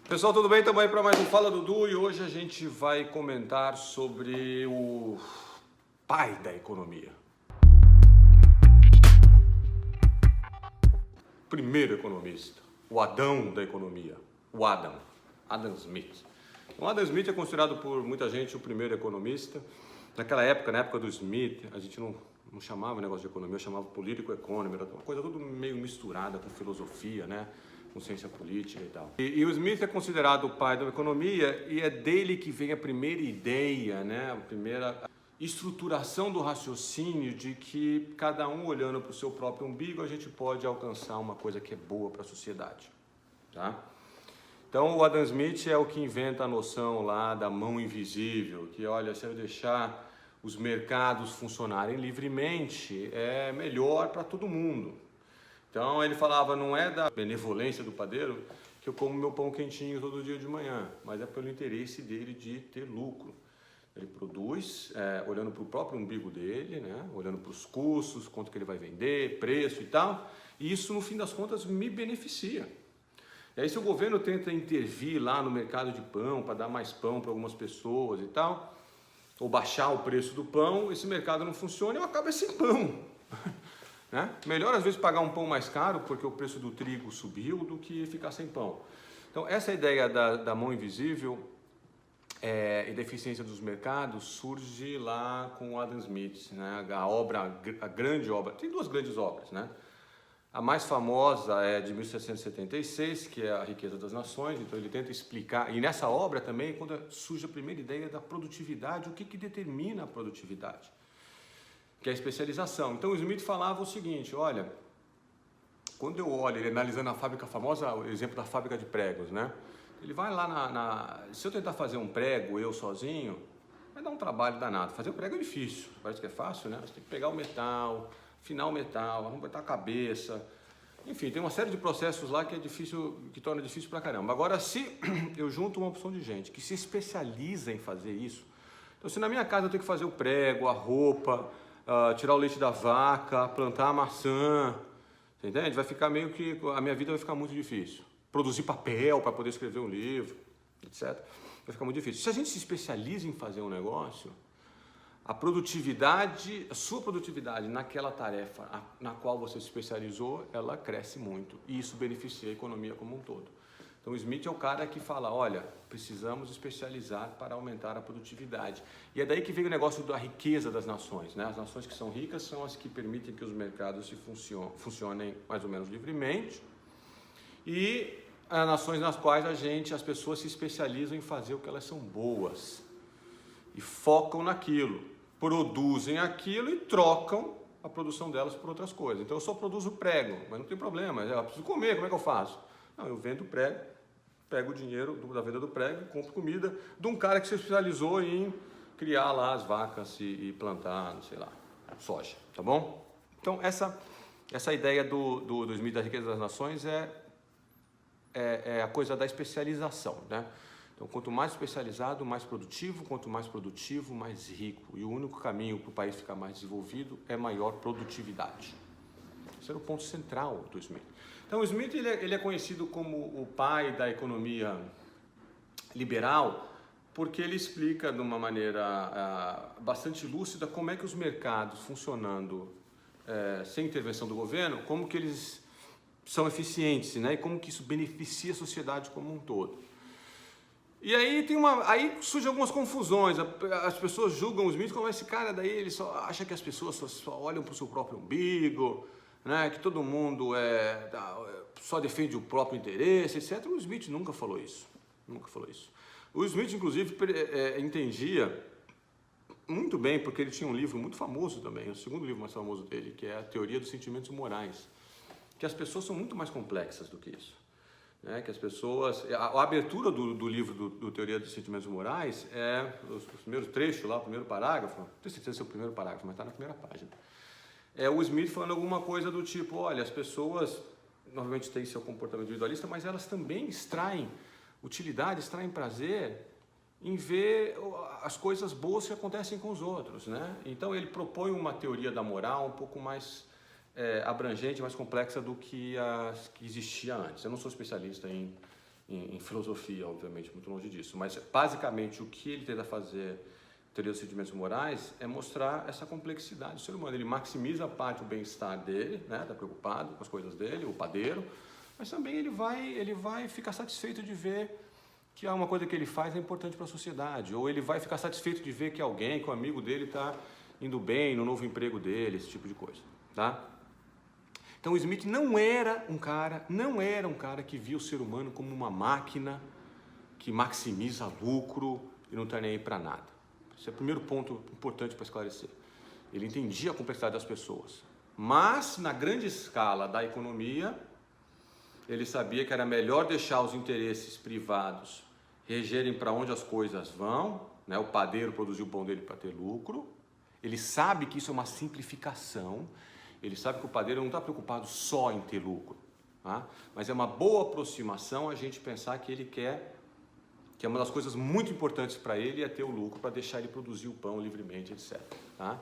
Pessoal, tudo bem? Estamos aí para mais um Fala Dudu e hoje a gente vai comentar sobre o pai da economia. Primeiro economista, o Adão da economia, o Adam Smith. O Adam Smith é considerado por muita gente o primeiro economista. Naquela época, na época do Smith, a gente não chamava o negócio de economia, chamava political economy, era uma coisa tudo meio misturada com filosofia, né? Com ciência política e tal. E o Smith é considerado o pai da economia e é dele que vem a primeira ideia, né? A primeira estruturação do raciocínio de que cada um olhando para o seu próprio umbigo a gente pode alcançar uma coisa que é boa para a sociedade, tá? Então o Adam Smith é o que inventa a noção lá da mão invisível, que olha, se eu deixar os mercados funcionarem livremente, é melhor para todo mundo. Então ele falava, não é da benevolência do padeiro que eu como meu pão quentinho todo dia de manhã, mas é pelo interesse dele de ter lucro. Ele produz, olhando para o próprio umbigo dele, né? Olhando para os custos, quanto que ele vai vender, preço e tal, e isso no fim das contas me beneficia. E aí se o governo tenta intervir lá no mercado de pão para dar mais pão para algumas pessoas e tal, ou baixar o preço do pão, esse mercado não funciona e eu acabo sem pão. Né? Melhor às vezes pagar um pão mais caro porque o preço do trigo subiu do que ficar sem pão. Então essa ideia da mão invisível e da eficiência dos mercados surge lá com o Adam Smith, né? A grande obra, tem duas grandes obras, né? A mais famosa é de 1776, que é a Riqueza das Nações, então ele tenta explicar, e nessa obra também, quando surge a primeira ideia da produtividade, o que determina a produtividade, que é a especialização. Então o Smith falava o seguinte, olha, quando eu olho, ele analisando a fábrica famosa, o exemplo da fábrica de pregos, né? Ele vai lá se eu tentar fazer um prego eu sozinho, vai dar um trabalho danado. Fazer um prego é difícil, parece que é fácil, né? Você tem que pegar o metal, afinar o metal, arrumar a cabeça, enfim, tem uma série de processos lá que é difícil, que torna difícil pra caramba. Agora, se eu junto uma opção de gente que se especializa em fazer isso, então se na minha casa eu tenho que fazer o prego, a roupa, tirar o leite da vaca, plantar a maçã, você entende? Vai ficar meio que, a minha vida vai ficar muito difícil. Produzir papel para poder escrever um livro, etc. Vai ficar muito difícil. Se a gente se especializa em fazer um negócio, a sua produtividade naquela tarefa na qual você se especializou, ela cresce muito. E isso beneficia a economia como um todo. Então o Smith é o cara que fala, olha, precisamos especializar para aumentar a produtividade. E é daí que vem o negócio da riqueza das nações, né? As nações que são ricas são as que permitem que os mercados funcionem mais ou menos livremente. E as nações nas quais as pessoas se especializam em fazer o que elas são boas. E focam naquilo, produzem aquilo e trocam a produção delas por outras coisas. Então eu só produzo prego, mas não tem problema, eu preciso comer, como é que eu faço? Não, eu vendo prego, pego o dinheiro da venda do prego, compro comida de um cara que se especializou em criar lá as vacas e plantar, não sei lá, soja, tá bom? Então essa ideia do Smith da riqueza das nações é a coisa da especialização, né? Então, quanto mais especializado, mais produtivo, quanto mais produtivo, mais rico. E o único caminho para o país ficar mais desenvolvido é maior produtividade. Esse era o ponto central do Smith. Então, o Smith ele é conhecido como o pai da economia liberal, porque ele explica de uma maneira bastante lúcida como é que os mercados funcionando sem intervenção do governo, como que eles são eficientes, né? E como que isso beneficia a sociedade como um todo. E aí aí surgem algumas confusões, as pessoas julgam os Smith como esse cara daí, ele só acha que as pessoas só olham para o seu próprio umbigo, né? Que todo mundo só defende o próprio interesse, etc. O Smith nunca falou isso, nunca falou isso. O Smith, inclusive, entendia muito bem, porque ele tinha um livro muito famoso também, o segundo livro mais famoso dele, que é a Teoria dos Sentimentos Morais, que as pessoas são muito mais complexas do que isso. Né? Que as pessoas... A abertura do livro do Teoria dos Sentimentos Morais é os primeiros trechos lá, o primeiro parágrafo, não tenho certeza se é o primeiro parágrafo, mas está na primeira página. É o Smith falando alguma coisa do tipo, olha, as pessoas normalmente têm seu comportamento individualista, mas elas também extraem utilidade, extraem prazer em ver as coisas boas que acontecem com os outros, né? Então ele propõe uma teoria da moral um pouco mais abrangente, mais complexa do que a que existia antes. Eu não sou especialista em em filosofia, obviamente, muito longe disso. Mas, basicamente, o que ele tenta fazer, teoria dos sentimentos morais, é mostrar essa complexidade do ser humano. Ele maximiza a parte do bem-estar dele, né? Está preocupado com as coisas dele, o padeiro, mas também ele vai ficar satisfeito de ver que uma coisa que ele faz é importante para a sociedade, ou ele vai ficar satisfeito de ver que alguém, que um amigo dele está indo bem no novo emprego dele, esse tipo de coisa, tá? Então o Smith não era um cara que via o ser humano como uma máquina que maximiza lucro e não está nem aí para nada. Esse é o primeiro ponto importante para esclarecer. Ele entendia a complexidade das pessoas, mas na grande escala da economia, ele sabia que era melhor deixar os interesses privados regerem para onde as coisas vão, né? O padeiro produziu o pão dele para ter lucro. Ele sabe que isso é uma simplificação. Ele sabe que o padeiro não está preocupado só em ter lucro, tá? Mas é uma boa aproximação a gente pensar que ele quer, que é uma das coisas muito importantes para ele é ter o lucro, para deixar ele produzir o pão livremente, etc. Tá?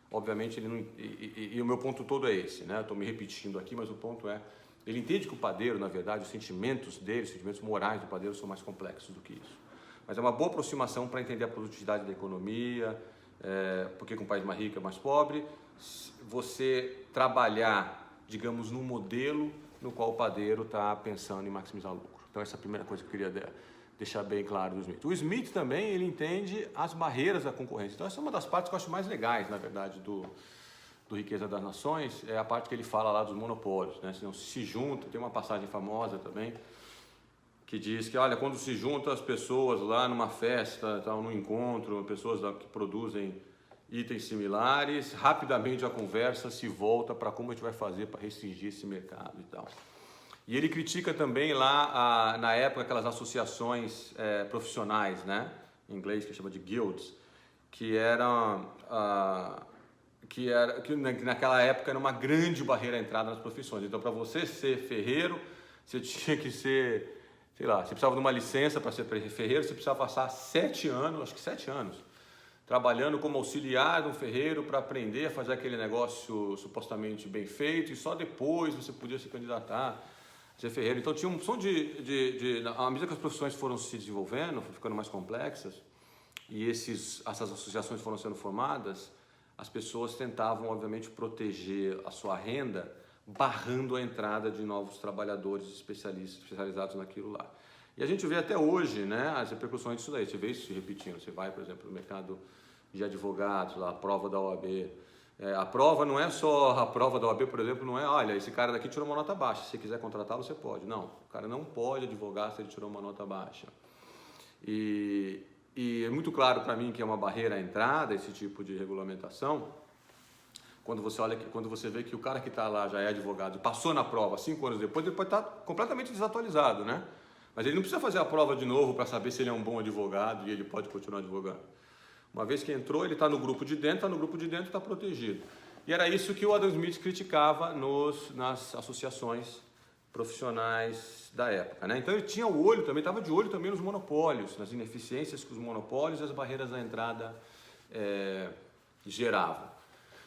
Obviamente, ele não, e o meu ponto todo é esse, né? Estou me repetindo aqui, mas o ponto é, ele entende que o padeiro, na verdade, os sentimentos dele, os sentimentos morais do padeiro são mais complexos do que isso. Mas é uma boa aproximação para entender a produtividade da economia, porque com um país mais rico é mais pobre, você trabalhar, digamos, num modelo no qual o padeiro está pensando em maximizar lucro. Então essa é a primeira coisa que eu queria deixar bem claro do Smith. O Smith também, ele entende as barreiras da concorrência. Então essa é uma das partes que eu acho mais legais, na verdade, do Riqueza das Nações, é a parte que ele fala lá dos monopólios, né? Se não se junta, tem uma passagem famosa também, que diz que, olha, quando se juntam as pessoas lá numa festa, tal, num encontro, pessoas que produzem itens similares, rapidamente a conversa se volta para como a gente vai fazer para restringir esse mercado e tal. E ele critica também lá, na época, aquelas associações profissionais, né? Em inglês, que chama de guilds, que naquela época era uma grande barreira à entrada nas profissões. Então, para você ser ferreiro, você tinha que ser, sei lá, você precisava de uma licença para ser ferreiro, você precisava passar 7 anos, acho que 7 anos, trabalhando como auxiliar de um ferreiro para aprender a fazer aquele negócio supostamente bem feito, e só depois você podia se candidatar a ser ferreiro. Então tinha um som à medida que as profissões foram se desenvolvendo, ficando mais complexas, e essas associações foram sendo formadas, as pessoas tentavam, obviamente, proteger a sua renda, barrando a entrada de novos trabalhadores especializados naquilo lá. E a gente vê até hoje, né, as repercussões disso daí. Você vê isso se repetindo. Você vai, por exemplo, no mercado de advogados, lá, a prova da OAB. A prova não é só a prova da OAB, por exemplo, não é, olha, esse cara daqui tirou uma nota baixa, se você quiser contratá-lo, você pode. Não, o cara não pode advogar se ele tirou uma nota baixa. E é muito claro para mim que é uma barreira à entrada, esse tipo de regulamentação, quando você vê que o cara que está lá já é advogado, passou na prova 5 anos depois, ele pode estar completamente desatualizado, né? Mas ele não precisa fazer a prova de novo para saber se ele é um bom advogado e ele pode continuar advogando. Uma vez que entrou, ele está no grupo de dentro, está protegido. E era isso que o Adam Smith criticava nas associações profissionais da época, né? Então ele tinha o olho também, estava de olho também nos monopólios, nas ineficiências que os monopólios e as barreiras à entrada geravam.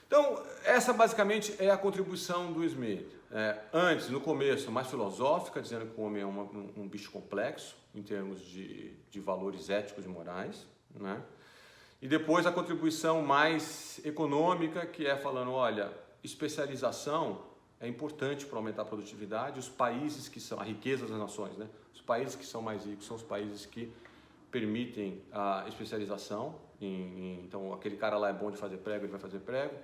Então, essa basicamente é a contribuição do Smith. Antes, no começo, mais filosófica, dizendo que o homem é um bicho complexo, em termos de valores éticos e morais, né? E depois a contribuição mais econômica, que é falando, olha, especialização é importante para aumentar a produtividade. Os países que são, a riqueza das nações, né? Os países que são mais ricos são os países que permitem a especialização. Então, aquele cara lá é bom de fazer prego, ele vai fazer prego.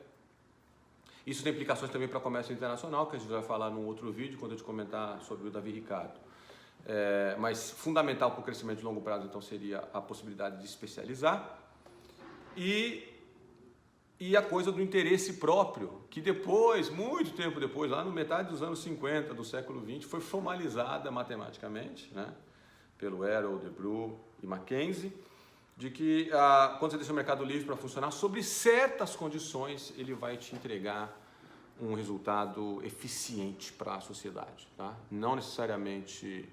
Isso tem implicações também para o comércio internacional, que a gente vai falar num outro vídeo, quando a gente comentar sobre o Davi Ricardo. Mas fundamental para o crescimento de longo prazo, então, seria a possibilidade de especializar. E a coisa do interesse próprio, que depois, muito tempo depois, lá no metade dos anos 50 do século XX, foi formalizada matematicamente, né, pelo Arrow, Debreu e Mackenzie, de que quando você deixa o mercado livre para funcionar, sob certas condições, ele vai te entregar um resultado eficiente para a sociedade, tá? Não necessariamente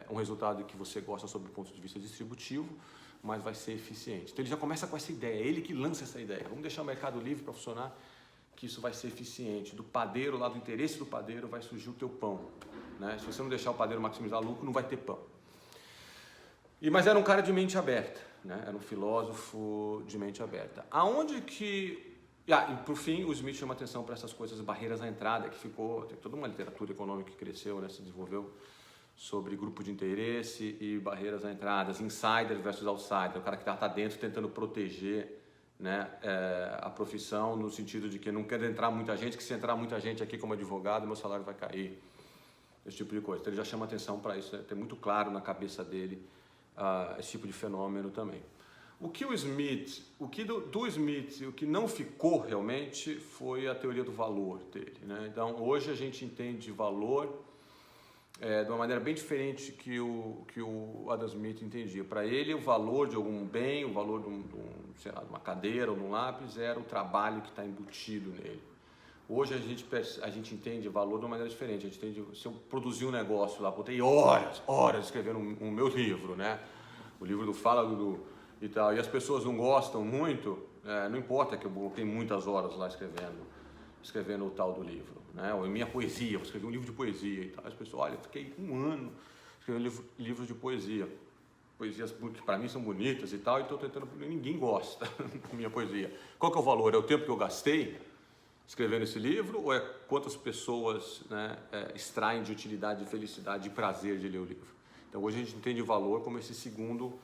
um resultado que você gosta sob o ponto de vista distributivo, mas vai ser eficiente. Então ele já começa com essa ideia, é ele que lança essa ideia. Vamos deixar o mercado livre para funcionar, que isso vai ser eficiente. Do padeiro, lá do interesse do padeiro, vai surgir o teu pão né? Se você não deixar o padeiro maximizar lucro, não vai ter pão. Mas era um cara de mente aberta, né? Era um filósofo de mente aberta. Aonde que... e por fim, o Smith chama atenção para essas coisas, barreiras à entrada, que ficou... Tem toda uma literatura econômica que cresceu, né? Se desenvolveu sobre grupo de interesse e barreiras à entrada, insider versus outsider, o cara que está dentro tentando proteger, né, a profissão, no sentido de que não quer entrar muita gente, que se entrar muita gente aqui como advogado, meu salário vai cair, esse tipo de coisa. Então ele já chama atenção para isso, né? Tem muito claro na cabeça dele esse tipo de fenômeno também. O que o Smith, do Smith, o que não ficou realmente foi a teoria do valor dele, né? Então hoje a gente entende valor de uma maneira bem diferente que o Adam Smith entendia. Para ele, o valor de algum bem, o valor de uma cadeira ou de um lápis, era o trabalho que está embutido nele. Hoje a gente entende valor de uma maneira diferente. A gente entende, se eu produzir um negócio lá, botei horas escrevendo um meu livro, né? O livro do Fala Dudu e tal, e as pessoas não gostam muito, não importa que eu coloquei muitas horas lá escrevendo o tal do livro, né? Ou minha poesia, eu escrevi um livro de poesia e tal. As pessoas, olha, eu fiquei um ano escrevendo livros de poesia. Poesias que para mim são bonitas e tal, e estou tentando, ninguém gosta da minha poesia. Qual que é o valor? É o tempo que eu gastei escrevendo esse livro, ou é quantas pessoas, né, extraem de utilidade, de felicidade, de prazer de ler o livro? Então hoje a gente entende o valor como esse segundo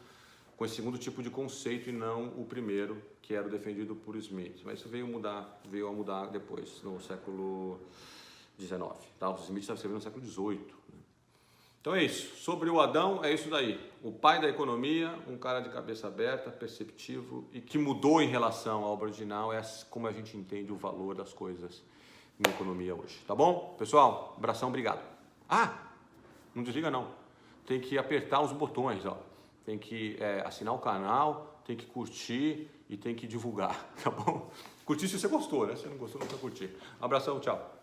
tipo de conceito e não o primeiro, que era o defendido por Smith. Mas isso veio a mudar depois, no século XIX. Tá? O Smith estava escrevendo no século XVIII. Né? Então é isso. Sobre o Adão, é isso daí. O pai da economia, um cara de cabeça aberta, perceptivo, e que mudou em relação à obra original, é como a gente entende o valor das coisas na economia hoje. Tá bom? Pessoal, abração, obrigado. Não desliga não. Tem que apertar os botões, ó. Tem que assinar o canal, tem que curtir e tem que divulgar, tá bom? Curtir se você gostou, né? Se você não gostou, não precisa curtir. Abração, tchau.